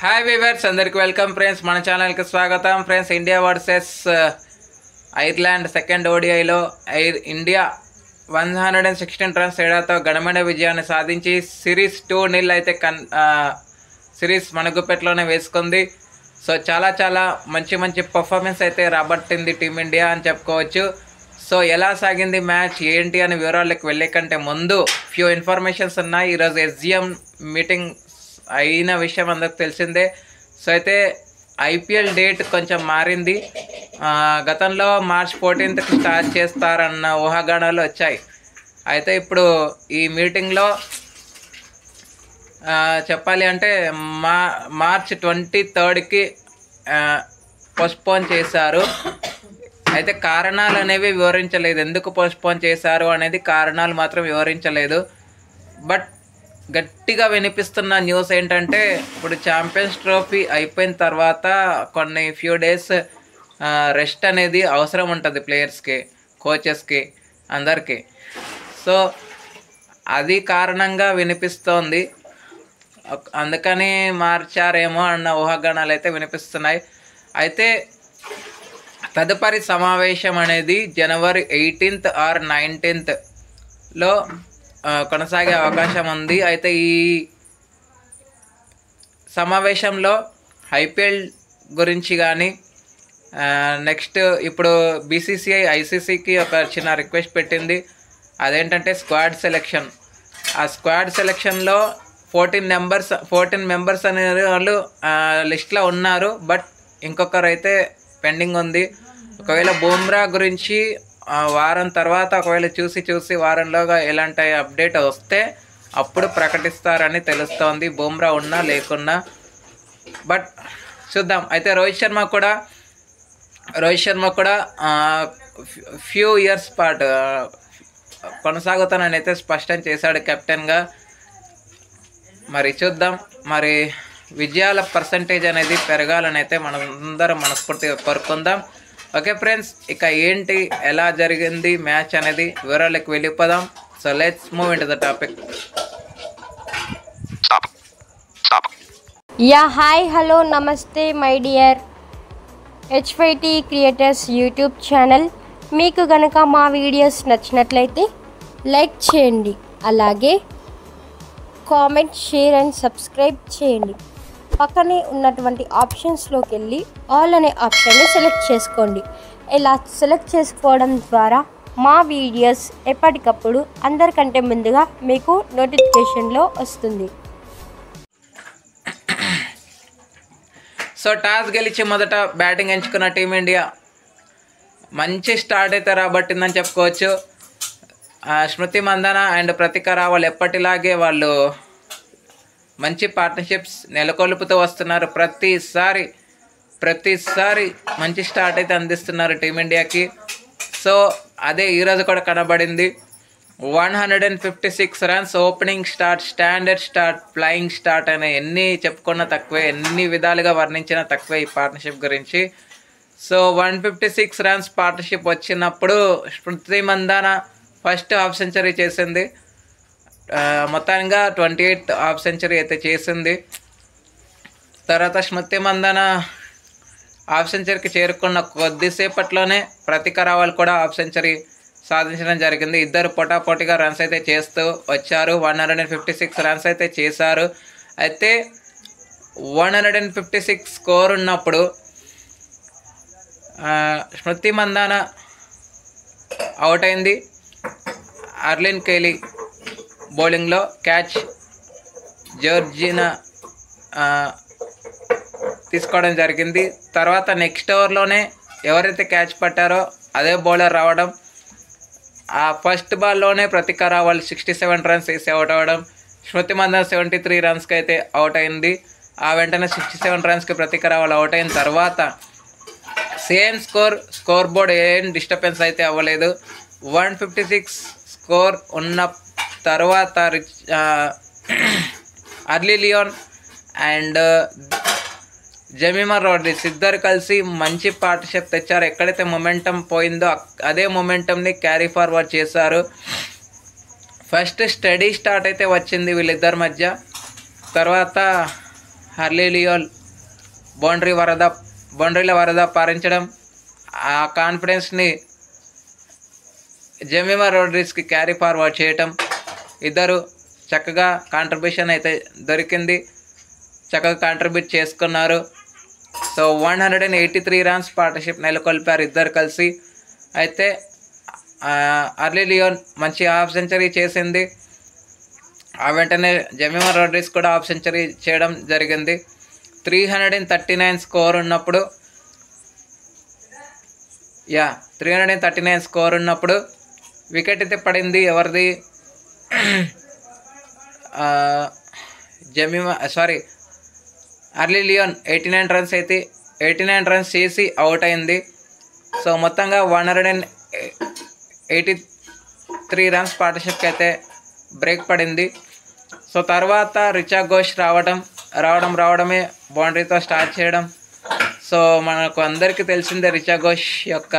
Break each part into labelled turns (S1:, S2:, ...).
S1: Hi viewers, అందరికి welcome friends. మన ఛానల్కి స్వాగతం friends. India versus Ireland second ఓడిఐలో ఇండియా 116 రన్స్ తేడాతో ఘనమైన విజయాన్ని సాధించి సిరీస్ 2-0 అయితే సిరీస్ మన గుప్పెట్లోనే వేసుకుంది. సో చాలా మంచి పర్ఫార్మెన్స్ అయితే రాబట్టింది టీమిండియా అని చెప్పుకోవచ్చు. సో ఎలా సాగింది మ్యాచ్ ఏంటి అని వివరాలకు వెళ్ళే కంటే ముందు ఫ్యూ ఇన్ఫర్మేషన్స్ ఉన్నాయి. ఈరోజు ఎస్జిఎం మీటింగ్ అయిన విషయం అందరికి తెలిసిందే. సో అయితే ఐపీఎల్ డేట్ కొంచెం మారింది. గతంలో March 14th స్టార్ట్ చేస్తారన్న ఊహాగానాలు వచ్చాయి. అయితే ఇప్పుడు ఈ మీటింగ్లో చెప్పాలి అంటే March 23కి పోస్ట్పోన్ చేశారు. అయితే కారణాలు అనేవి వివరించలేదు. ఎందుకు పోస్ట్పోన్ చేశారు అనేది కారణాలు మాత్రం వివరించలేదు. బట్ గట్టిగా వినిపిస్తున్న న్యూస్ ఏంటంటే ఇప్పుడు ఛాంపియన్స్ ట్రోఫీ అయిపోయిన తర్వాత కొన్ని ఫ్యూ డేస్ రెస్ట్ అనేది అవసరం ఉంటుంది ప్లేయర్స్కి, కోచెస్కి, అందరికీ. సో అది కారణంగా వినిపిస్తోంది. అందుకని మార్చారేమో అన్న ఊహాగానాలు అయితే వినిపిస్తున్నాయి. అయితే తదుపరి సమావేశం అనేది January 18th or 19th కొనసాగే అవకాశం ఉంది. అయితే ఈ సమావేశంలో ఐపీఎల్ గురించి కానీ నెక్స్ట్ ఇప్పుడు బీసీసీఐ ఐసీసీకి ఒక చిన్న రిక్వెస్ట్ పెట్టింది. అదేంటంటే స్క్వాడ్ సెలెక్షన్. ఆ స్క్వాడ్ సెలెక్షన్లో 14 మెంబర్స్ అనే వాళ్ళు లిస్ట్లో ఉన్నారు. బట్ ఇంకొకరు అయితే పెండింగ్ ఉంది. ఒకవేళ బుమ్రా గురించి వారం తర్వాత ఒకవేళ చూసి వారంలోగా ఎలాంటి అప్డేట్ వస్తే అప్పుడు ప్రకటిస్తారని తెలుస్తోంది, బుమ్రా ఉన్నా లేకున్నా. బట్ చూద్దాం. అయితే రోహిత్ శర్మ కూడా ఫ్యూ ఇయర్స్ పాటు కొనసాగుతానని అయితే స్పష్టం చేశాడు కెప్టెన్గా. మరి చూద్దాం. మరి విజయాల పర్సంటేజ్ అనేది పెరగాలని అయితే మనందరం మనస్ఫూర్తిగా కోరుకుందాం. ఓకే ఫ్రెండ్స్, ఇక ఏంటి ఎలా జరిగింది మ్యాచ్ అనేది వివరాలకు వెళ్ళిపోదాం. So let's move into the topic.
S2: Hi hello నమస్తే my dear H5T creators YouTube channel. మీకు గనక మా వీడియోస్ నచ్చినట్లయితే లైక్ చేయండి, అలాగే కామెంట్, షేర్ అండ్ సబ్స్క్రైబ్ చేయండి. పక్కనే ఉన్నటువంటి ఆప్షన్స్లోకి వెళ్ళి ఆల్ అనే ఆప్షన్ని సెలెక్ట్ చేసుకోండి. ఇలా సెలెక్ట్ చేసుకోవడం ద్వారా మా వీడియోస్ ఎప్పటికప్పుడు అందరికంటే ముందుగా మీకు నోటిఫికేషన్లో వస్తుంది.
S1: సో టాస్ గెలిచి మొదట బ్యాటింగ్ ఎంచుకున్న టీమిండియా మంచి స్టార్ట్ అయితే రాబట్టిందని చెప్పుకోవచ్చు. స్మృతి మందన అండ్ ప్రతిక రావల్ ఎప్పటిలాగే వాళ్ళు మంచి పార్ట్నర్షిప్స్ నెలకొల్పుతూ వస్తున్నారు. ప్రతిసారి మంచి స్టార్ట్ అయితే అందిస్తున్నారు టీమిండియాకి. సో అదే ఈరోజు కూడా కనబడింది. 156 runs opening start, standard start, flying start అని ఎన్ని చెప్పుకున్నా తక్కువే, ఎన్ని విధాలుగా వర్ణించినా తక్కువే ఈ పార్ట్నర్షిప్ గురించి. సో 156 రన్స్ పార్ట్నర్షిప్ వచ్చినప్పుడు స్మృతి మందాన ఫస్ట్ హాఫ్ సెంచరీ చేసింది. మొత్తంగా 28 హాఫ్ సెంచరీ అయితే చేసింది. తర్వాత స్మృతి మందన హాఫ్ సెంచరీకి చేరుకున్న కొద్దిసేపట్లోనే ప్రతిక రావల్ కూడా హాఫ్ సెంచరీ సాధించడం జరిగింది. ఇద్దరు పోటాపోటీగా రన్స్ అయితే చేస్తూ వచ్చారు. 156 రన్స్ అయితే చేశారు. అయితే 156 స్కోర్ ఉన్నప్పుడు స్మృతి మందాన అవుట్ అయింది. అర్లిన్ కేలీ బౌలింగ్లో క్యాచ్ జోర్జినా తీసుకోవడం జరిగింది. తర్వాత నెక్స్ట్ ఓవర్లోనే ఎవరైతే క్యాచ్ పట్టారో అదే బౌలర్ రావడం, ఆ ఫస్ట్ బాల్లోనే ప్రతిక రావల్ 67 రన్స్ వేసి అవుట్ అవ్వడం, స్మృతి మందన 73 రన్స్కి అయితే అవుట్ అయింది. ఆ వెంటనే 67 రన్స్కి ప్రతిక రావల్ అవుట్ అయిన తర్వాత సేమ్ స్కోర్ బోర్డ్ ఏం డిస్టర్బెన్స్ అయితే అవ్వలేదు. 156 స్కోర్ ఉన్న తర్వాత అర్లీ లియోన్ అండ్ జమీమా రోడ్రిగ్స్ ఇద్దరు కలిసి మంచి పార్ట్నర్షిప్ తెచ్చారు. ఎక్కడైతే మొమెంటం పోయిందో అదే మొమెంటంని క్యారీ ఫార్వర్డ్ చేశారు. ఫస్ట్ స్టడీ స్టార్ట్ అయితే వచ్చింది వీళ్ళిద్దరి మధ్య. తర్వాత హర్లీ లియోన్ బౌండరీల వరద పారించడం, ఆ కాన్ఫిడెన్స్ని జెమిమా రోడ్రిగ్స్కి క్యారీ ఫార్వర్డ్ చేయటం, ఇద్దరు చక్కగా కాంట్రిబ్యూషన్ అయితే దొరికింది, చక్కగా కాంట్రిబ్యూట్ చేసుకున్నారు. సో 183 రన్స్ పార్ట్నర్షిప్ నెలకొల్పారు ఇద్దరు కలిసి. అయితే హర్లీ లియోన్ మంచి హాఫ్ సెంచరీ చేసింది, ఆ వెంటనే జెమిమా రోడ్రిగ్స్ కూడా హాఫ్ సెంచరీ చేయడం జరిగింది. 339 స్కోర్ ఉన్నప్పుడు 339 స్కోర్ ఉన్నప్పుడు వికెట్ అయితే పడింది. ఎవరిది? హర్లీ లియోన్ 89 రన్స్ చేసి అవుట్ అయింది. సో మొత్తంగా 183 రన్స్ పార్ట్నర్షిప్కి అయితే బ్రేక్ పడింది. సో తర్వాత రిచా ఘోష్ రావడమే బౌండరీతో స్టార్ట్ చేయడం. సో మనకు అందరికీ తెలిసిందే రిచా ఘోష్ యొక్క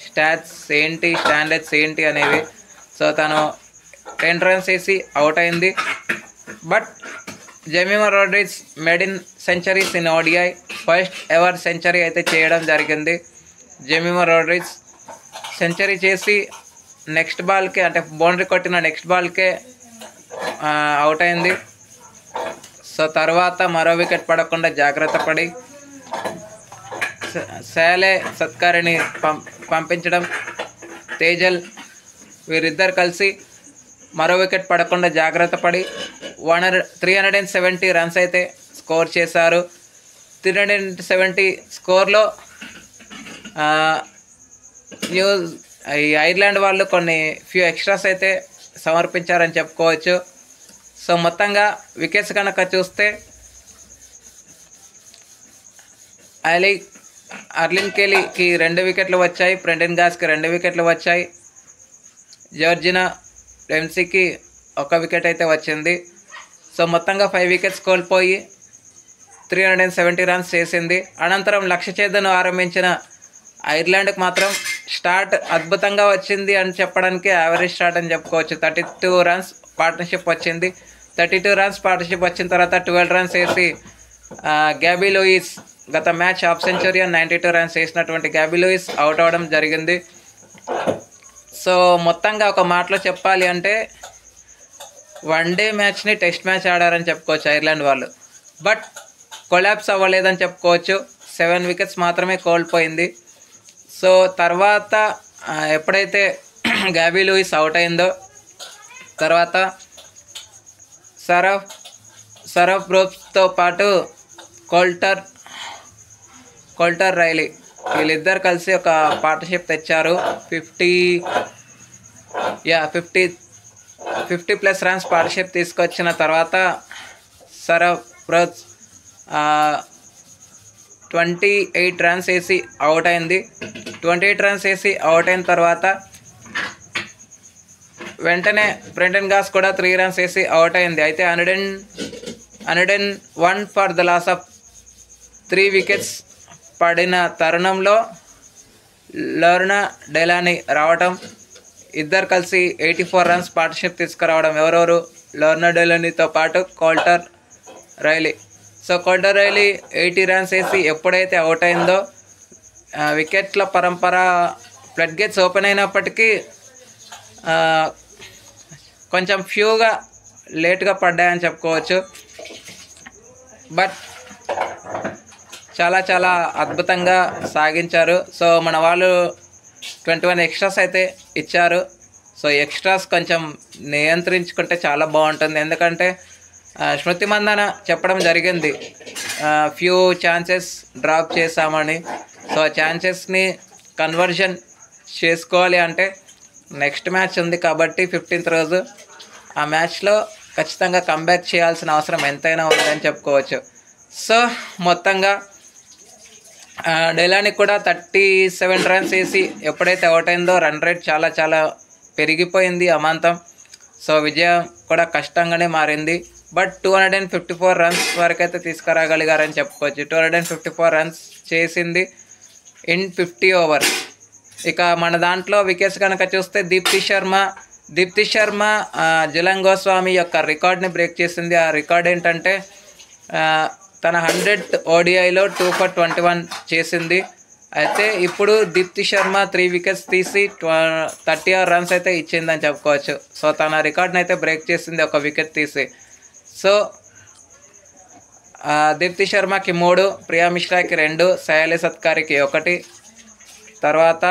S1: స్టాండర్డ్స్ ఏంటి అనేవి. సో తను 10 రన్స్ వేసి అవుట్ అయింది. But Jemimah Rodrigues మెడిన్ centuries in ODI, first ever century అయితే చేయడం జరిగింది. జెమిమా రోడ్రిగ్స్ సెంచరీ చేసి నెక్స్ట్ బాల్కే, అంటే బౌండరీ కొట్టిన నెక్స్ట్ బాల్కే అవుట్ అయింది. సో తర్వాత మరో వికెట్ పడకుండా జాగ్రత్త పడి సాలే సత్కారిని పంపించడం, తేజల్ వీరిద్దరు కలిసి మరో వికెట్ పడకుండా జాగ్రత్త పడి 370 రన్స్ అయితే స్కోర్ చేశారు. 370 స్కోర్లో ఈ ఐర్లాండ్ వాళ్ళు కొన్ని ఫ్యూ ఎక్స్ట్రాస్ అయితే సమర్పించారని చెప్పుకోవచ్చు. సో మొత్తంగా వికెట్స్ కనుక చూస్తే అర్లిన్ కేలీకి 2 వికెట్లు వచ్చాయి, బ్రెండన్ గాస్కి 2 వికెట్లు వచ్చాయి, జార్జినా డెమ్సీకి 1 వికెట్ అయితే వచ్చింది. సో మొత్తంగా 5 వికెట్స్ కోల్పోయి 370 రన్స్ చేసింది. అనంతరం లక్ష్య ఛేదను ఆరంభించిన ఐర్లాండ్కి మాత్రం స్టార్ట్ అద్భుతంగా వచ్చింది అని చెప్పడానికి యావరేజ్ స్టార్ట్ అని చెప్పుకోవచ్చు. 32 రన్స్ పార్ట్నర్షిప్ వచ్చింది. 32 రన్స్ పార్ట్నర్షిప్ వచ్చిన తర్వాత 12 రన్స్ వేసి గ్యాబీ లూయిస్, గత మ్యాచ్ హాఫ్ సెంచరీ 92 రన్స్ వేసినటువంటి గ్యాబీ లూయిస్ అవుట్ అవ్వడం జరిగింది. సో మొత్తంగా ఒక మాటలో చెప్పాలి అంటే వన్డే మ్యాచ్ని టెస్ట్ మ్యాచ్ ఆడారని చెప్పుకోవచ్చు ఐర్లాండ్ వాళ్ళు. బట్ కొలాప్స్ అవ్వలేదని చెప్పుకోవచ్చు. 7 వికెట్స్ మాత్రమే కోల్పోయింది. సో తర్వాత ఎప్పుడైతే గ్యాబీ లూయిస్ అవుట్ అయిందో తర్వాత సరఫ్ బ్రోప్స్తో పాటు కోల్టర్ రైలీ వీళ్ళిద్దరు కలిసి ఒక పార్ట్నర్షిప్ తెచ్చారు. 50+ రన్స్ పార్ట్నర్షిప్ తీసుకొచ్చిన తర్వాత సరఫ్ బ్రోప్స్ 28 రన్స్ వేసి అవుట్ అయింది. 28 రన్స్ వేసి అవుట్ అయిన తర్వాత వెంటనే బ్రెండన్ గాస్ కూడా 3 రన్స్ వేసి అవుట్ అయింది. అయితే 101 for the loss of 3 wickets పడిన తరుణంలో లర్నా డెలానీ రావటం, ఇద్దరు కలిసి 84 రన్స్ పార్ట్నర్షిప్ తీసుకురావడం. ఎవరెవరు? లర్నా డెలానీతో పాటు కోల్టర్ రైలీ. సో కోల్టర్ రైలీ 80 రన్స్ వేసి ఎప్పుడైతే అవుట్ అయిందో వికెట్ల పరంపర ఫ్లడ్ గేట్స్ ఓపెన్ అయినప్పటికీ కొంచెం ఫ్యూగా లేట్గా పడ్డాయని చెప్పుకోవచ్చు. బట్ చాలా చాలా అద్భుతంగా సాగించారు. సో మన వాళ్ళు 21 ఎక్స్ట్రాస్ అయితే ఇచ్చారు. సో ఎక్స్ట్రాస్ కొంచెం నియంత్రించుకుంటే చాలా బాగుంటుంది. ఎందుకంటే స్మృతి మందన చెప్పడం జరిగింది ఫ్యూ ఛాన్సెస్ డ్రాప్ చేశామని. సో ఛాన్సెస్ని కన్వర్జన్ చేసుకోవాలి అంటే నెక్స్ట్ మ్యాచ్ ఉంది కాబట్టి 15th రోజు ఆ మ్యాచ్లో ఖచ్చితంగా కంబ్యాక్ చేయాల్సిన అవసరం ఎంతైనా ఉందని చెప్పుకోవచ్చు. సో మొత్తంగా డెలానీ కూడా 37 రన్స్ వేసి ఎప్పుడైతే అవుట్ అయిందో రన్ రేట్ చాలా చాలా పెరిగిపోయింది అమాంతం. సో విజయం కూడా కష్టంగానే మారింది. బట్ 254 రన్స్ వరకు అయితే తీసుకురాగలిగారని చెప్పుకోవచ్చు. 254 రన్స్ చేసింది ఇన్ 50 ఓవర్స్. ఇక మన దాంట్లో వికెట్స్ కనుక చూస్తే దీప్తి శర్మ జులాంగ్ గోస్వామి యొక్క రికార్డ్ని బ్రేక్ చేసింది. ఆ రికార్డ్ ఏంటంటే తన 100th ఓడిఐలో 2 for 21 చేసింది. అయితే ఇప్పుడు దీప్తి శర్మ 3 వికెట్స్ తీసి 36 రన్స్ అయితే ఇచ్చిందని చెప్పుకోవచ్చు. సో తన రికార్డ్ని అయితే బ్రేక్ చేసింది 1 వికెట్ తీసి. సో దీప్తి శర్మకి 3, ప్రియా మిశ్రాకి 2, సయాలి సత్కారికి 1, తర్వాత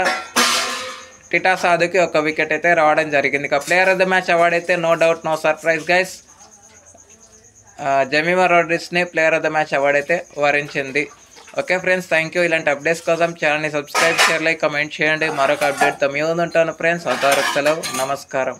S1: టిటా సాధుకి 1 వికెట్ అయితే రావడం జరిగింది. ఇక player of the match award అయితే no doubt no surprise guys, Jemimah రోడ్రిగ్స్ని player of the match award అయితే వరించింది. Okay friends, thank you. ఇలాంటి అప్డేట్స్ కోసం ఛానల్ని సబ్స్క్రైబ్, షేర్, లైక్, కమెంట్ చేయండి. మరొక అప్డేట్తో మీ ముందు ఉంటాను ఫ్రెండ్స్. అంతవరకు సెలవు, నమస్కారం.